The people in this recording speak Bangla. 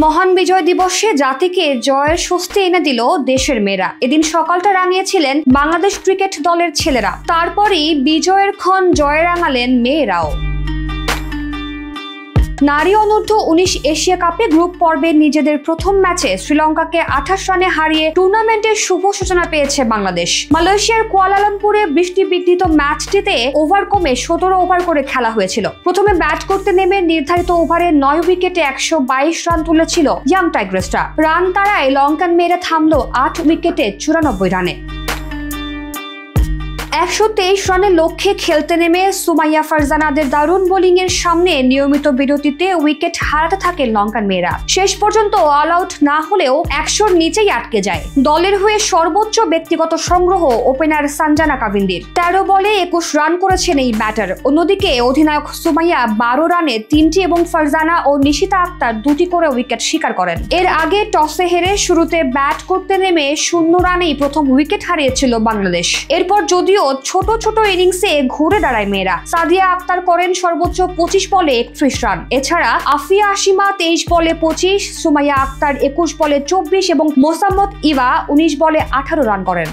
মহান বিজয় দিবসে জাতিকে জয়ের স্বস্তি এনে দিল দেশের মেয়েরা। এদিন সকালটা রাঙিয়েছিলেন বাংলাদেশ ক্রিকেট দলের ছেলেরা, তারপরই বিজয়ের ক্ষণ জয়ে রাঙালেন মেয়েরাও। নারী অনূর্ধ্ব 19 এশিয়া কাপে গ্রুপ পর্বে নিজেদের প্রথম ম্যাচে শ্রীলঙ্কাকে 28 রানে হারিয়ে টুর্নামেন্টের শুভ সূচনা পেয়েছে বাংলাদেশ। মালয়েশিয়ার কুয়ালালামপুরে বৃষ্টি বিঘ্নিত ম্যাচটিতে ওভার কমে 17 ওভার করে খেলা হয়েছিল। প্রথমে ব্যাট করতে নেমে নির্ধারিত ওভারে 9 উইকেটে 122 রান তুলেছিল ইয়াং টাইগ্রেসরা। রান তাড়ায় লঙ্কান মেয়েরা থামল 8 উইকেটে 94 রানে। 123 রানের লক্ষ্যে খেলতে নেমে সুমাইয়া ফারজানাদের দারুণ বোলিং এর সামনে নিয়মিত বিরতিতে উইকেট হারাতে থাকে লঙ্কান মেয়েরা। শেষ পর্যন্ত অল আউট না হলেও 100-র নিচেই আটকে যায়। দলের হয়ে সর্বোচ্চ ব্যক্তিগত সংগ্রহ ওপেনার সানজানা কাবিন্দির, 13 বলে 21 রান করেছেন এই ব্যাটার। অন্যদিকে অধিনায়ক সুমাইয়া 12 রানে 3টি এবং ফারজানা ও নিশিতা আক্তার 2টি করে উইকেট শিকার করেন। এর আগে টসে হেরে শুরুতে ব্যাট করতে নেমে 0 রানেই প্রথম উইকেট হারিয়েছিল বাংলাদেশ। এরপর যদিও ছোট ছোট ইনিংসে ঘুরে দাঁড়ায় মেয়েরা। সাদিয়া আক্তার করেন সর্বোচ্চ 25 বলে 31 রান। এছাড়া আফিয়া আসিমা 23 বলে 25, সুমাইয়া আক্তার 21 বলে 24 এবং মোসাম্মদ ইভা 19 বলে 18 রান করেন।